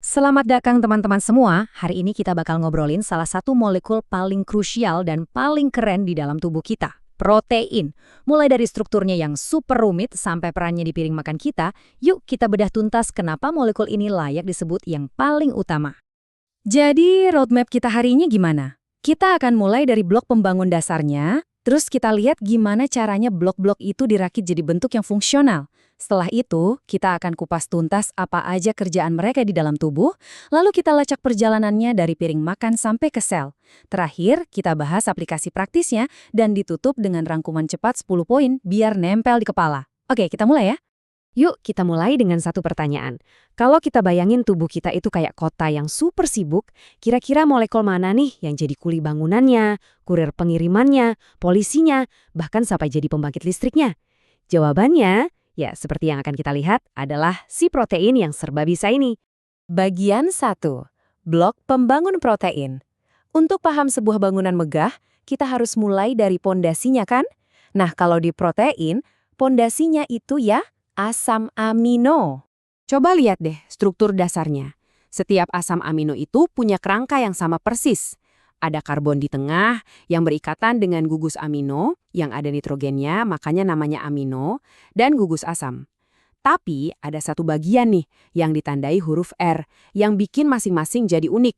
Selamat datang teman-teman semua. Hari ini kita bakal ngobrolin salah satu molekul paling krusial dan paling keren di dalam tubuh kita, protein. Mulai dari strukturnya yang super rumit sampai perannya di piring makan kita, yuk kita bedah tuntas kenapa molekul ini layak disebut yang paling utama. Jadi roadmap kita hari ini gimana? Kita akan mulai dari blok pembangun dasarnya, terus kita lihat gimana caranya blok-blok itu dirakit jadi bentuk yang fungsional. Setelah itu, kita akan kupas tuntas apa aja kerjaan mereka di dalam tubuh, lalu kita lacak perjalanannya dari piring makan sampai ke sel. Terakhir, kita bahas aplikasi praktisnya dan ditutup dengan rangkuman cepat 10 poin biar nempel di kepala. Oke, kita mulai ya. Yuk, kita mulai dengan satu pertanyaan. Kalau kita bayangin tubuh kita itu kayak kota yang super sibuk, kira-kira molekul mana nih yang jadi kuli bangunannya, kurir pengirimannya, polisinya, bahkan sampai jadi pembangkit listriknya? Jawabannya, ya, seperti yang akan kita lihat adalah si protein yang serba bisa ini. Bagian 1. Blok pembangun protein. Untuk paham sebuah bangunan megah, kita harus mulai dari pondasinya kan? Nah, kalau di protein, pondasinya itu ya asam amino. Coba lihat deh struktur dasarnya. Setiap asam amino itu punya kerangka yang sama persis. Ada karbon di tengah yang berikatan dengan gugus amino, yang ada nitrogennya, makanya namanya amino, dan gugus asam. Tapi ada satu bagian nih yang ditandai huruf R, yang bikin masing-masing jadi unik.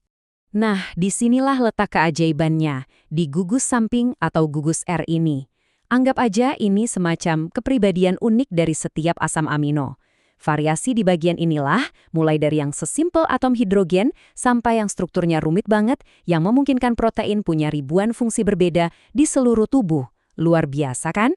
Nah, disinilah letak keajaibannya, di gugus samping atau gugus R ini. Anggap aja ini semacam kepribadian unik dari setiap asam amino. Variasi di bagian inilah, mulai dari yang sesimpel atom hidrogen sampai yang strukturnya rumit banget, yang memungkinkan protein punya ribuan fungsi berbeda di seluruh tubuh. Luar biasa kan?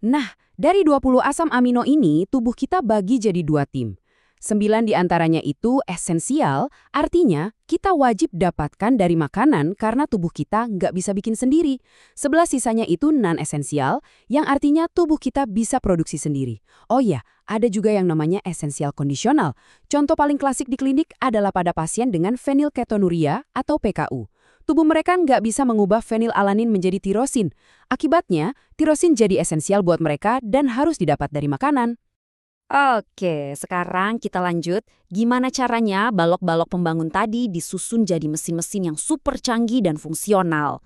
Nah, dari 20 asam amino ini, tubuh kita bagi jadi 2 tim. 9 di antaranya itu esensial, artinya kita wajib dapatkan dari makanan karena tubuh kita nggak bisa bikin sendiri. 11 sisanya itu non-esensial, yang artinya tubuh kita bisa produksi sendiri. Oh ya, ada juga yang namanya esensial kondisional. Contoh paling klasik di klinik adalah pada pasien dengan fenilketonuria atau PKU. Tubuh mereka nggak bisa mengubah fenilalanin menjadi tirosin. Akibatnya, tirosin jadi esensial buat mereka dan harus didapat dari makanan. Oke, sekarang kita lanjut. Gimana caranya balok-balok pembangun tadi disusun jadi mesin-mesin yang super canggih dan fungsional?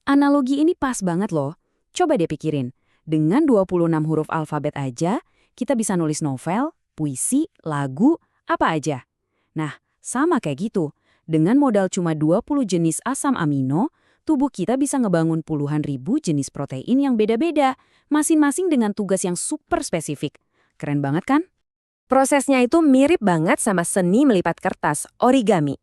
Analogi ini pas banget loh. Coba deh pikirin. Dengan 26 huruf alfabet aja, kita bisa nulis novel, puisi, lagu, apa aja. Nah, sama kayak gitu. Dengan modal cuma 20 jenis asam amino, tubuh kita bisa ngebangun puluhan ribu jenis protein yang beda-beda, masing-masing dengan tugas yang super spesifik. Keren banget kan? Prosesnya itu mirip banget sama seni melipat kertas, origami.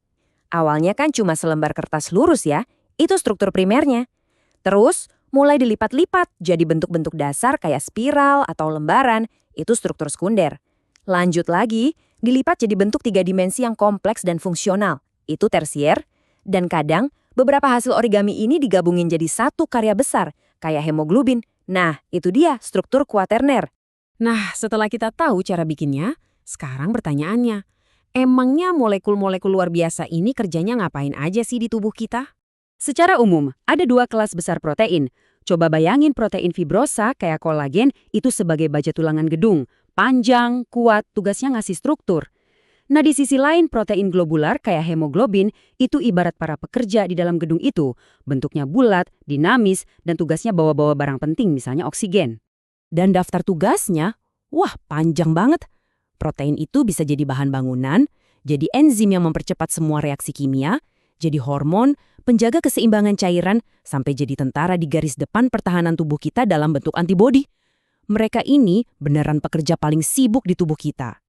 Awalnya kan cuma selembar kertas lurus ya, itu struktur primernya. Terus, mulai dilipat-lipat jadi bentuk-bentuk dasar kayak spiral atau lembaran, itu struktur sekunder. Lanjut lagi, dilipat jadi bentuk 3 dimensi yang kompleks dan fungsional, itu tersier. Dan kadang, beberapa hasil origami ini digabungin jadi satu karya besar, kayak hemoglobin. Nah, itu dia struktur kuaterner. Nah, setelah kita tahu cara bikinnya, sekarang pertanyaannya, emangnya molekul-molekul luar biasa ini kerjanya ngapain aja sih di tubuh kita? Secara umum, ada 2 kelas besar protein. Coba bayangin protein fibrosa kayak kolagen itu sebagai baja tulangan gedung, panjang, kuat, tugasnya ngasih struktur. Nah, di sisi lain protein globular kayak hemoglobin itu ibarat para pekerja di dalam gedung itu, bentuknya bulat, dinamis, dan tugasnya bawa-bawa barang penting misalnya oksigen. Dan daftar tugasnya, wah panjang banget. Protein itu bisa jadi bahan bangunan, jadi enzim yang mempercepat semua reaksi kimia, jadi hormon, penjaga keseimbangan cairan, sampai jadi tentara di garis depan pertahanan tubuh kita dalam bentuk antibodi. Mereka ini beneran pekerja paling sibuk di tubuh kita.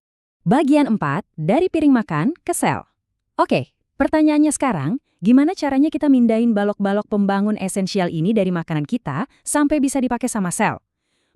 Bagian 4, dari piring makan ke sel. Oke, pertanyaannya sekarang, gimana caranya kita mindahin balok-balok pembangun esensial ini dari makanan kita sampai bisa dipakai sama sel?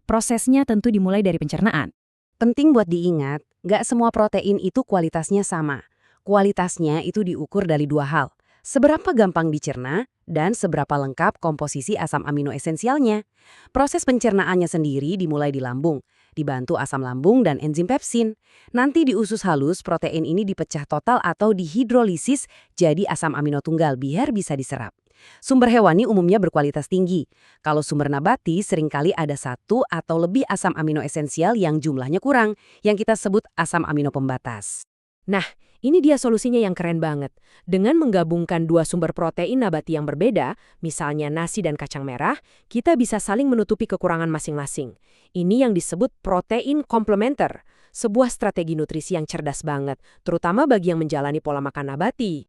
Prosesnya tentu dimulai dari pencernaan. Penting buat diingat, nggak semua protein itu kualitasnya sama. Kualitasnya itu diukur dari 2 hal. Seberapa gampang dicerna dan seberapa lengkap komposisi asam amino esensialnya. Proses pencernaannya sendiri dimulai di lambung, dibantu asam lambung dan enzim pepsin. Nanti di usus halus, protein ini dipecah total atau dihidrolisis jadi asam amino tunggal biar bisa diserap. Sumber hewani umumnya berkualitas tinggi. Kalau sumber nabati seringkali ada 1 atau lebih asam amino esensial yang jumlahnya kurang, yang kita sebut asam amino pembatas. Nah, Ini dia solusinya yang keren banget. Dengan menggabungkan dua sumber protein nabati yang berbeda, misalnya nasi dan kacang merah, kita bisa saling menutupi kekurangan masing-masing. Ini yang disebut protein komplementer, sebuah strategi nutrisi yang cerdas banget, terutama bagi yang menjalani pola makan nabati.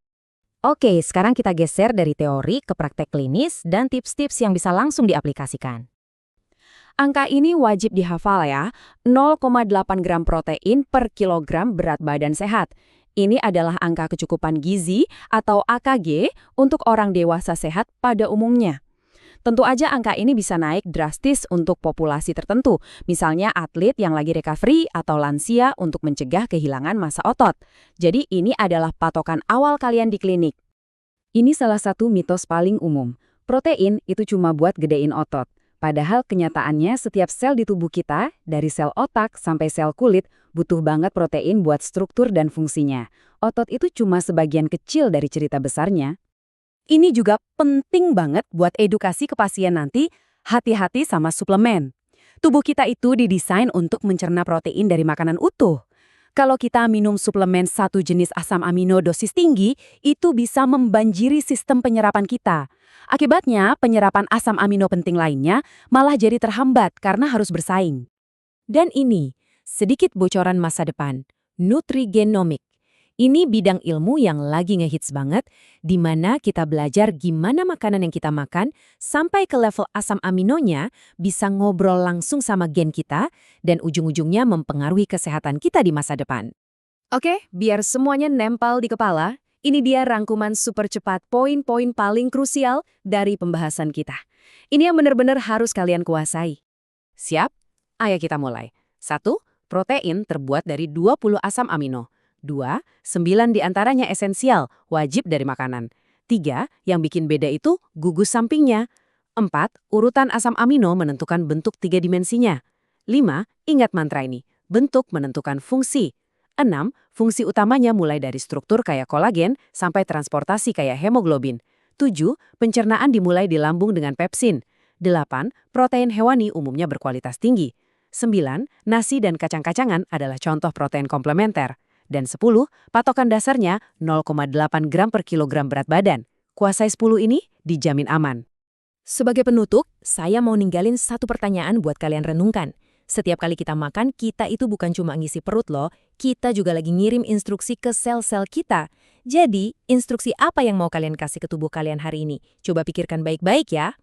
Oke, sekarang kita geser dari teori ke praktek klinis dan tips-tips yang bisa langsung diaplikasikan. Angka ini wajib dihafal ya, 0,8 gram protein per kilogram berat badan sehat. Ini adalah angka kecukupan gizi atau AKG untuk orang dewasa sehat pada umumnya. Tentu aja angka ini bisa naik drastis untuk populasi tertentu, misalnya atlet yang lagi recovery atau lansia untuk mencegah kehilangan massa otot. Jadi ini adalah patokan awal kalian di klinik. Ini salah satu mitos paling umum. Protein itu cuma buat gedein otot. Padahal kenyataannya setiap sel di tubuh kita, dari sel otak sampai sel kulit, butuh banget protein buat struktur dan fungsinya. Otot itu cuma sebagian kecil dari cerita besarnya. Ini juga penting banget buat edukasi ke pasien nanti, hati-hati sama suplemen. Tubuh kita itu didesain untuk mencerna protein dari makanan utuh. Kalau kita minum suplemen satu jenis asam amino dosis tinggi, itu bisa membanjiri sistem penyerapan kita. Akibatnya, penyerapan asam amino penting lainnya malah jadi terhambat karena harus bersaing. Dan ini, sedikit bocoran masa depan, nutrigenomik. Ini bidang ilmu yang lagi ngehits banget, di mana kita belajar gimana makanan yang kita makan sampai ke level asam aminonya bisa ngobrol langsung sama gen kita dan ujung-ujungnya mempengaruhi kesehatan kita di masa depan. Oke, biar semuanya nempel di kepala, ini dia rangkuman super cepat poin-poin paling krusial dari pembahasan kita. Ini yang benar-benar harus kalian kuasai. Siap? Ayo kita mulai. 1. Protein terbuat dari 20 asam amino. 2. 9 diantaranya esensial, wajib dari makanan. 3. Yang bikin beda itu gugus sampingnya. 4. Urutan asam amino menentukan bentuk 3 dimensinya. 5. Ingat mantra ini, bentuk menentukan fungsi. 6. Fungsi utamanya mulai dari struktur kayak kolagen sampai transportasi kayak hemoglobin. 7. Pencernaan dimulai di lambung dengan pepsin. 8. Protein hewani umumnya berkualitas tinggi. 9. Nasi dan kacang-kacangan adalah contoh protein komplementer. Dan 10. Patokan dasarnya 0,8 gram per kilogram berat badan. Kuasai 10 ini dijamin aman. Sebagai penutup, saya mau ninggalin satu pertanyaan buat kalian renungkan. Setiap kali kita makan, kita itu bukan cuma ngisi perut loh, kita juga lagi ngirim instruksi ke sel-sel kita. Jadi, instruksi apa yang mau kalian kasih ke tubuh kalian hari ini? Coba pikirkan baik-baik ya.